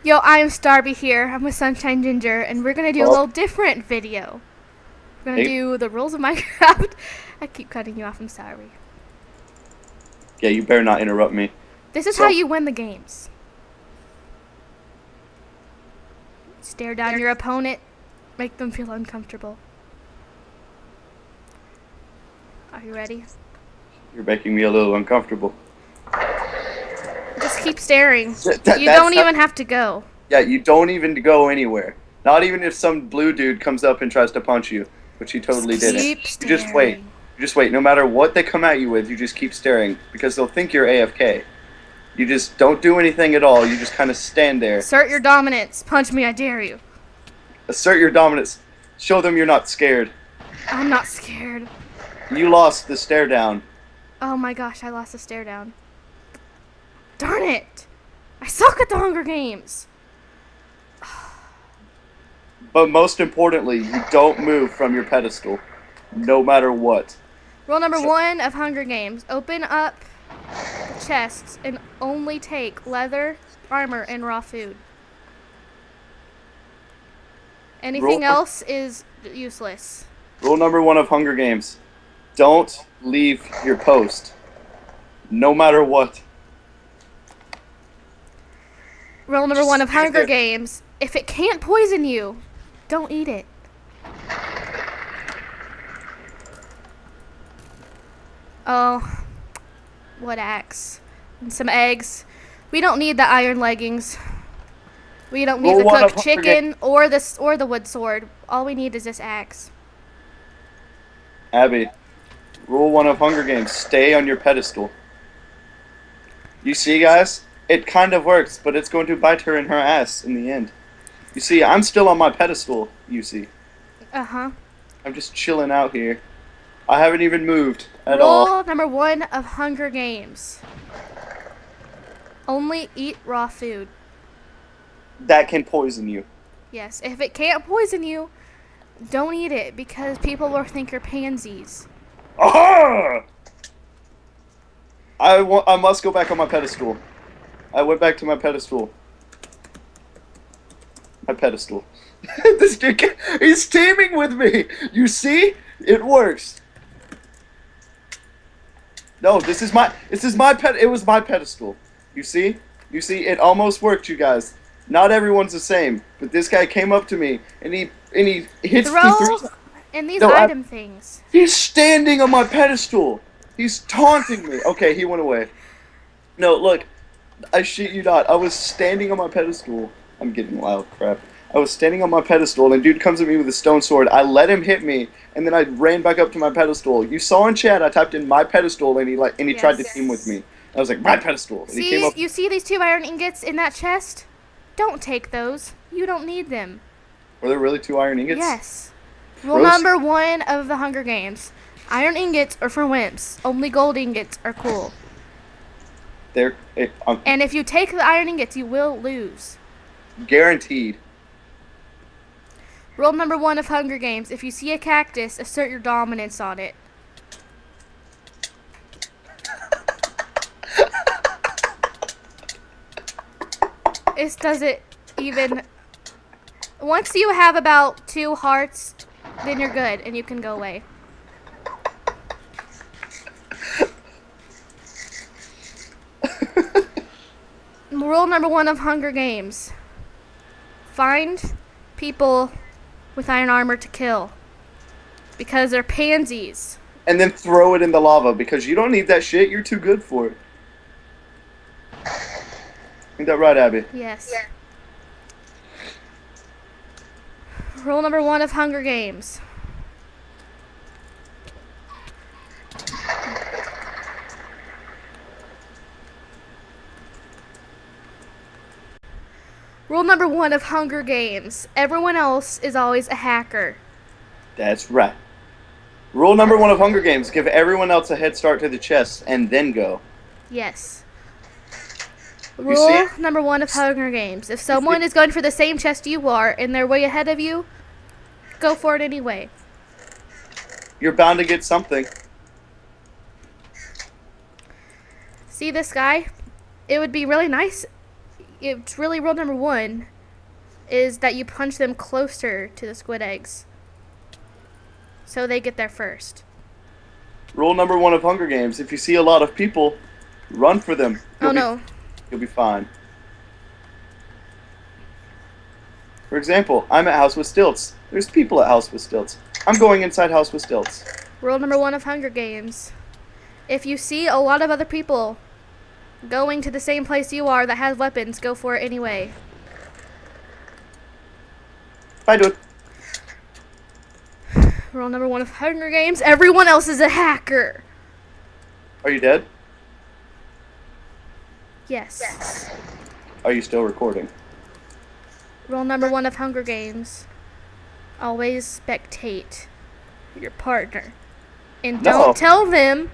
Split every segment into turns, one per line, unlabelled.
Yo, I am Starby here. I'm with Sunshine Ginger, and we're gonna do a little different video. We're gonna do the rules of Minecraft. I keep cutting you off, I'm sorry.
Yeah, you better not interrupt me.
This is how you win the games. Stare down your opponent, make them feel uncomfortable. Are you ready?
You're making me a little uncomfortable.
Just keep staring. You don't even have to go.
Yeah, you don't even go anywhere. Not even if some blue dude comes up and tries to punch you, which he totally didn't. You just wait. You just wait. No matter what they come at you with, you just keep staring because they'll think you're AFK. You just don't do anything at all. You just kind of stand there.
Assert your dominance. Punch me, I dare you.
Assert your dominance. Show them you're not scared.
I'm not scared.
You lost the stare down.
Oh my gosh, I lost the stare down. Darn it! I suck at the Hunger Games!
But most importantly, you don't move from your pedestal. No matter what.
Rule number 1 of Hunger Games. Open up the chests and only take leather, armor, and raw food. Anything else is useless.
Rule number 1 of Hunger Games. Don't leave your post. No matter what.
Rule number 1 of Hunger Games. If it can't poison you, don't eat it. Oh, what axe? And some eggs. We don't need the iron leggings. We don't need the cooked chicken or the wood sword. All we need is this axe.
Abby, rule 1 of Hunger Games, stay on your pedestal. You see, guys? It kind of works, but it's going to bite her in her ass in the end. You see, I'm still on my pedestal, you see.
Uh-huh.
I'm just chilling out here. I haven't even moved at all.
Rule number 1 of Hunger Games. Only eat raw food.
That can poison you.
Yes, if it can't poison you, don't eat it because people will think you're pansies.
Aha! I must go back on my pedestal. I went back to my pedestal. My pedestal. This dude, he's teaming with me. You see? It works. No, it was my pedestal. You see? You see, it almost worked, you guys. Not everyone's the same, but this guy came up to me and he hits
and these item things.
He's standing on my pedestal. He's taunting me. Okay, he went away. No, look, I shit you not. I was standing on my pedestal. I'm getting loud, crap. I was standing on my pedestal, and dude comes at me with a stone sword. I let him hit me, and then I ran back up to my pedestal. You saw in chat, I typed in my pedestal, and he tried to team with me. I was like, my pedestal. And he came up.
You see these 2 iron ingots in that chest? Don't take those. You don't need them.
Were there really 2 iron ingots?
Yes. Rule number 1 of the Hunger Games. Iron ingots are for wimps. Only gold ingots are cool. And if you take the iron ingots, you will lose.
Guaranteed.
Rule number 1 of Hunger Games. If you see a cactus, assert your dominance on it. This doesn't even... Once you have about 2 hearts, then you're good, and you can go away. Rule number 1 of Hunger Games. Find people with iron armor to kill. Because they're pansies.
And then throw it in the lava, because you don't need that shit. You're too good for it. Ain't that right, Abby?
Yes. Yeah. Rule number 1 of Hunger Games. Rule number 1 of Hunger Games. Everyone else is always a hacker.
That's right. Rule number 1 of Hunger Games. Give everyone else a head start to the chest and then go.
Yes. Rule number 1 of Hunger Games. If someone is going for the same chest you are and they're way ahead of you, go for it anyway.
You're bound to get something.
See this guy? It would be really nice it's really rule number 1 is that you punch them closer to the squid eggs. So they get there first.
Rule number 1 of Hunger Games: if you see a lot of people, run for them.
No.
You'll be fine. For example, I'm at House with Stilts. There's people at House with Stilts. I'm going inside House with Stilts.
Rule number 1 of Hunger Games: if you see a lot of other people going to the same place you are that has weapons, go for it anyway.
Bye, dude.
Rule number 1 of Hunger Games: everyone else is a hacker.
Are you dead?
Yes.
Are you still recording?
Rule number 1 of Hunger Games: always spectate your partner. And
No.
don't tell them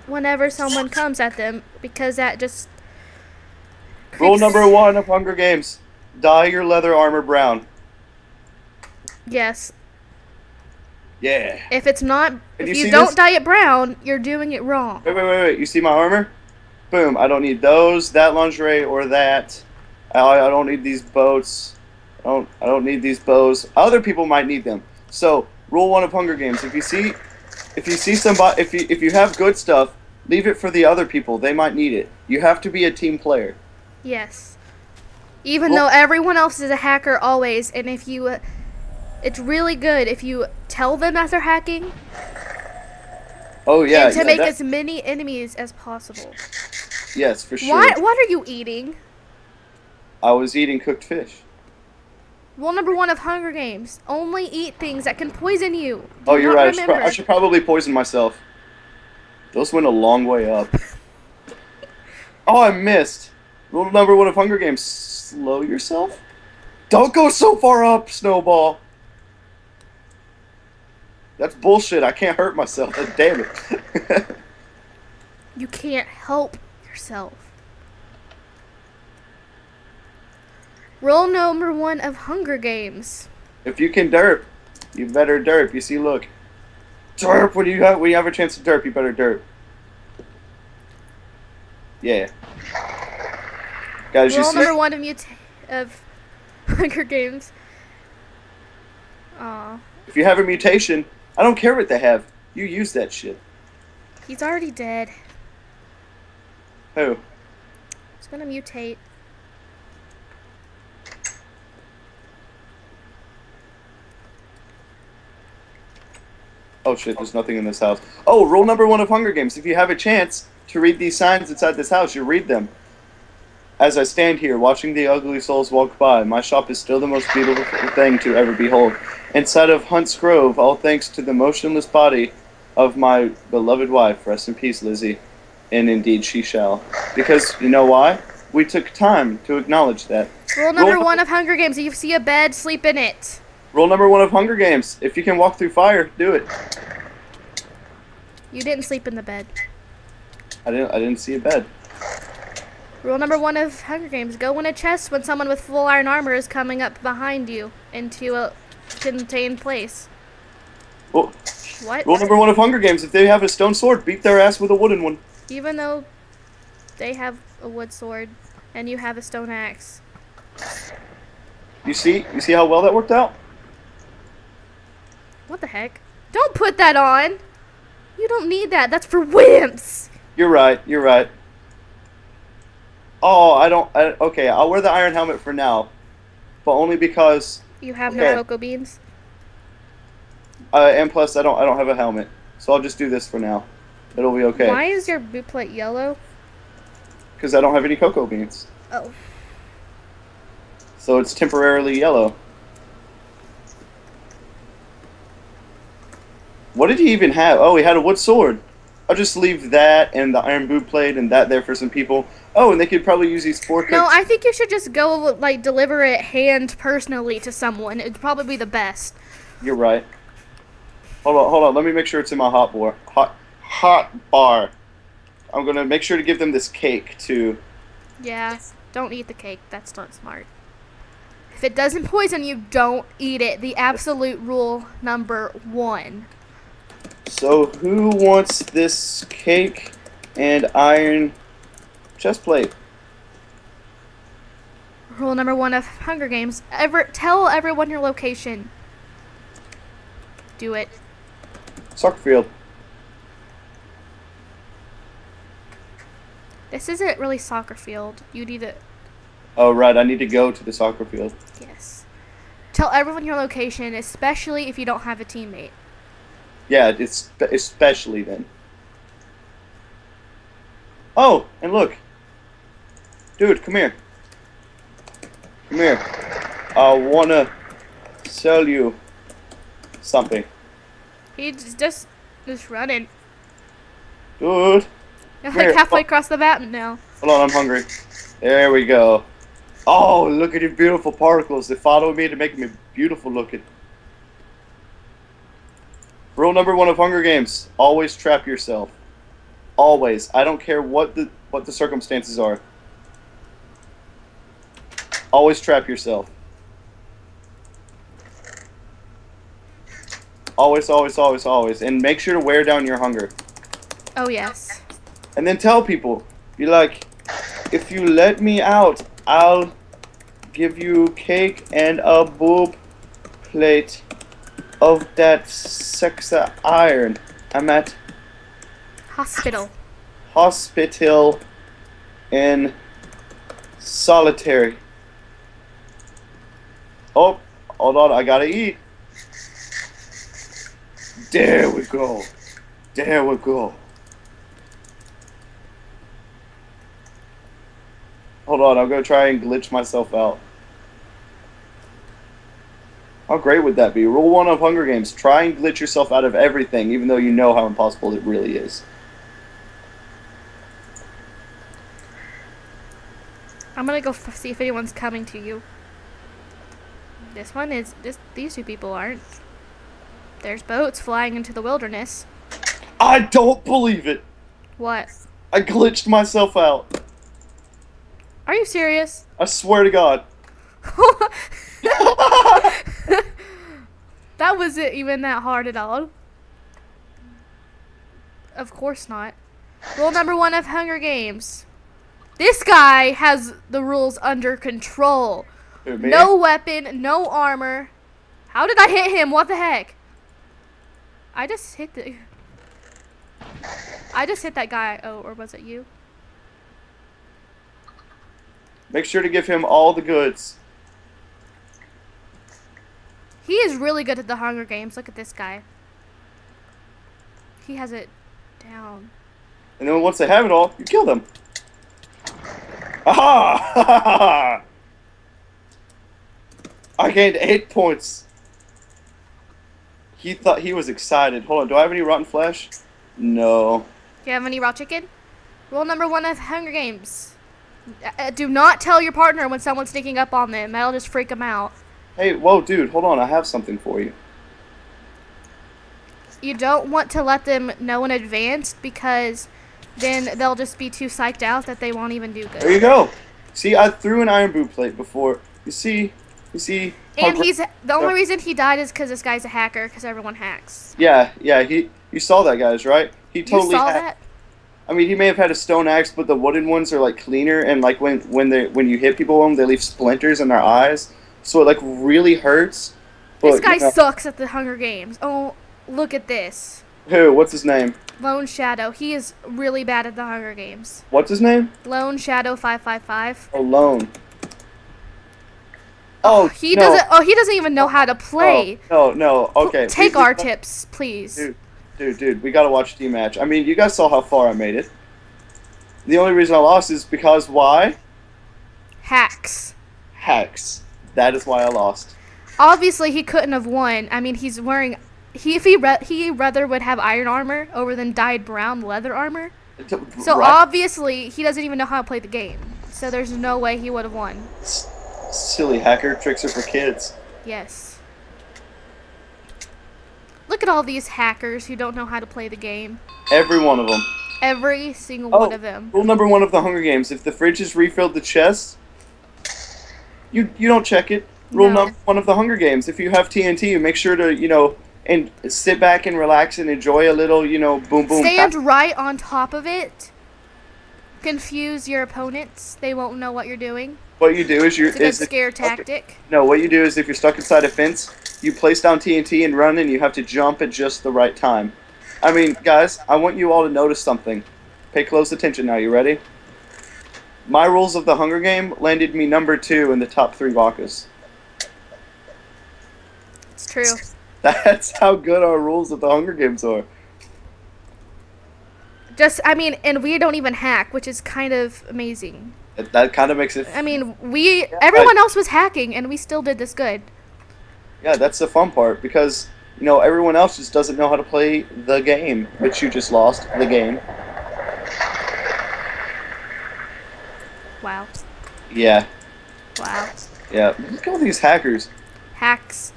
whenever someone comes at them, because that just
Rule
creeps-
number 1 of Hunger Games: dye your leather armor brown.
Yes.
Yeah.
If it's not,
Can
if
you
you
see
don't
this?
dye it brown, you're doing it wrong.
Wait. You see my armor? Boom. I don't need those, that lingerie, or that. I don't need these boats. I don't need these bows. Other people might need them. So, rule 1 of Hunger Games: if you see somebody, if you have good stuff, leave it for the other people. They might need it. You have to be a team player.
Yes. Even
Well-
though everyone else is a hacker always, and if you, it's really good if you tell them that they're hacking,
Oh yeah.
and to
yeah,
make
that-
as many enemies as possible.
yes, for sure.
What are you eating?
I was eating cooked fish.
Rule number 1 of Hunger Games: only eat things that can poison you. Do
Oh, you're
not
right.
remember.
I should probably poison myself. Those went a long way up. Oh, I missed. Rule number 1 of Hunger Games: slow yourself. Don't go so far up, Snowball. That's bullshit. I can't hurt myself. Damn it.
You can't help yourself. Rule number 1 of Hunger Games:
If you can derp, you better derp. You see, look. Derp. When you have a chance to derp, you better derp. Yeah. Guys, you
rule
see?
number 1 of Hunger Games. Aw,
If you have a mutation, I don't care what they have. You use that shit.
he's already dead.
Who?
He's gonna mutate.
Oh shit, there's nothing in this house. Oh, rule number 1 of Hunger Games: if you have a chance to read these signs inside this house, you read them. As I stand here, watching the ugly souls walk by, my shop is still the most beautiful thing to ever behold. Inside of Hunt's Grove, all thanks to the motionless body of my beloved wife. Rest in peace, Lizzie. And indeed she shall. Because, you know why? We took time to acknowledge that.
Rule number 1 of Hunger Games: if you see a bed, sleep in it.
Rule number 1 of Hunger Games: if you can walk through fire, do it.
You didn't sleep in the bed.
I didn't see a bed.
Rule number 1 of Hunger Games: go in a chest when someone with full iron armor is coming up behind you into a contained place.
Well,
What?
rule number 1 of Hunger Games: if they have a stone sword, beat their ass with a wooden one.
Even though they have a wood sword and you have a stone axe.
You see how well that worked out?
What the heck? Don't put that on! You don't need that. That's for wimps!
You're right. Oh, okay, I'll wear the iron helmet for now. But only because,
You have
Okay.
no cocoa beans?
and plus I don't have a helmet. So I'll just do this for now. It'll be okay.
Why is your boot plate yellow?
Because I don't have any cocoa beans.
Oh.
So it's temporarily yellow. What did he even have? Oh, he had a wood sword. I'll just leave that and the iron boot plate and that there for some people. Oh, and they could probably use these forks.
No, I think you should just go, like, deliver it hand personally to someone. It'd probably be the best.
You're right. Hold on. Let me make sure it's in my hot bar. I'm gonna make sure to give them this cake too.
Yeah, don't eat the cake. That's not smart. If it doesn't poison you, don't eat it. The absolute rule number 1.
So who wants this cake and iron chest plate?
Rule number 1 of Hunger Games. Tell everyone your location. Do it.
Soccer field.
This isn't really soccer field. You need to...
Oh, right. I need to go to the soccer field.
Yes. Tell everyone your location, especially if you don't have a teammate.
Yeah, it's especially then. Oh, and look. Dude, come here. Come here. I wanna sell you something.
He's just running.
Dude.
You're
Here.
like halfway across the map now.
Hold on, I'm hungry. There we go. Oh, look at these beautiful particles. They follow me to make me beautiful looking. Rule number 1 of Hunger Games: always trap yourself. Always. I don't care what the circumstances are. Always trap yourself. Always, always, always, always. And make sure to wear down your hunger.
Oh, yes.
And then tell people, be like, if you let me out, I'll give you cake and a boob plate of that sexa iron. I'm at
Hospital.
hospital in solitary. Oh, hold on, I gotta eat. There we go. There we go. Hold on, I'm gonna try and glitch myself out. How great would that be? Rule 1 of Hunger Games: try and glitch yourself out of everything, even though you know how impossible it really is.
I'm gonna go see if anyone's coming to you. These 2 people aren't. There's boats flying into the wilderness.
I don't believe it!
What?
I glitched myself out.
Are you serious?
I swear to God.
That wasn't even that hard at all. Of course not. Rule number 1 of Hunger Games. This guy has the rules under control.
Who, me?
No weapon, no armor. How did I hit him? What the heck? I just hit that guy. Oh, or was it you?
Make sure to give him all the goods.
He is really good at the Hunger Games. Look at this guy. He has it down.
And then once they have it all, you kill them. Aha! I gained 8 points. He thought he was excited. Hold on, do I have any rotten flesh? No.
Do you have any raw chicken? Rule number 1 of Hunger Games. Do not tell your partner when someone's sneaking up on them. That'll just freak them out.
Hey, whoa, dude, hold on. I have something for you.
You don't want to let them know in advance because then they'll just be too psyched out that they won't even do good.
There you go. See, I threw an iron boot plate before. You see.
And the only reason he died is because this guy's a hacker, because everyone hacks.
Yeah. You saw that, guys, right? He totally
You saw
hacked.
that?
I mean, he may have had a stone axe, but the wooden ones are like cleaner, and like when you hit people with them, they leave splinters in their eyes, so it like really hurts. But,
This guy sucks at the Hunger Games. Oh, look at this.
Who? What's his name?
Lone Shadow. He is really bad at the Hunger Games.
What's his name?
Lone Shadow 555.
Alone. Oh,
He
no.
doesn't. Oh, he doesn't even know how to play.
Oh, no. Okay.
Take our tips, please.
Dude, we gotta watch the match. I mean, you guys saw how far I made it. The only reason I lost is because why?
Hacks.
Hacks. That is why I lost.
Obviously, he couldn't have won. I mean, he's wearing. He rather would have iron armor over than dyed brown leather armor. So
Right?
obviously, he doesn't even know how to play the game. So there's no way he would have won.
Silly hacker. Tricks are for kids.
Yes. Look at all these hackers who don't know how to play the game.
Every one of them.
Every single
Oh,
one of them.
rule number 1 of the Hunger Games: if the fridge has refilled the chest, you don't check it. Rule
No.
number 1 of the Hunger Games: if you have TNT, make sure to and sit back and relax and enjoy a little boom boom.
Stand right on top of it. confuse your opponents. They won't know what you're doing.
What you do is
It's a good scare tactic.
No, what you do is if you're stuck inside a fence, you place down TNT and run, and you have to jump at just the right time. I mean, guys, I want you all to notice something. Pay close attention now. You ready? My rules of the Hunger Game landed me number 2 in the top 3 Wakas.
It's true.
That's how good our rules of the Hunger Games are.
And we don't even hack, which is kind of amazing.
That kind of makes it...
everyone else was hacking, and we still did this good.
Yeah, that's the fun part, because, everyone else just doesn't know how to play the game, which you just lost, the game.
Wow.
Yeah.
Wow.
Yeah. Look at all these hackers.
Hacks.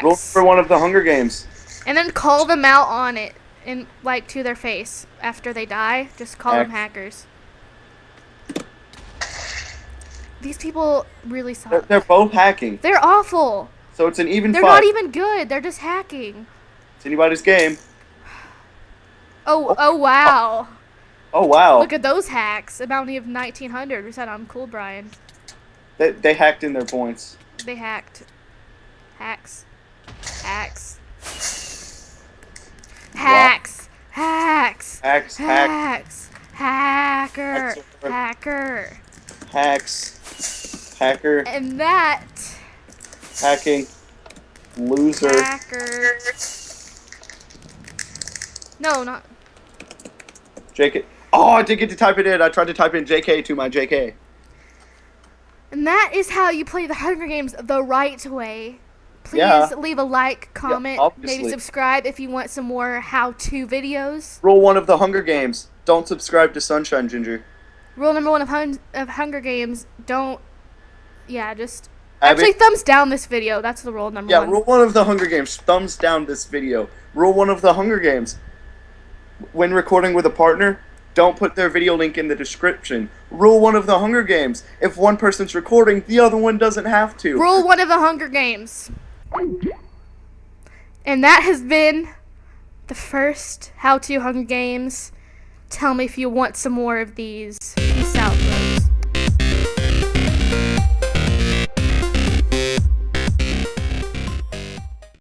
Roll for one of the Hunger Games.
And then call them out on it, to their face. After they die, just call them hackers. These people really suck.
They're both hacking.
They're awful.
So it's an even
They're
fight.
not even good. They're just hacking.
It's anybody's game.
Oh wow.
Oh, wow.
Look at those hacks. A bounty of 1900. We said I'm cool, Brian.
They hacked in their points.
They hacked. Hacks. Hacks. Hacks. Hacks.
Hacks.
Hacks. Hacker.
Hacks.
Hacker.
Hacks. Hacker.
And that.
Hacking. Loser.
Hacker. No, not.
JK. Oh, I did get to type it in. I tried to type in JK to my JK.
And that is how you play the Hunger Games the right way. Please leave a like, comment, maybe subscribe if you want some more how-to videos.
Rule 1 of the Hunger Games. Don't subscribe to Sunshine Ginger.
Rule number 1 of Hunger Games, don't... Yeah, just... Actually, thumbs down this video. That's the rule number 1.
Yeah, rule 1 of the Hunger Games. Thumbs down this video. Rule 1 of the Hunger Games. When recording with a partner, don't put their video link in the description. Rule 1 of the Hunger Games. If one person's recording, the other one doesn't have to.
Rule 1 of the Hunger Games. And that has been the first How To Hunger Games. Tell me if you want some more of these. Peace out, bro.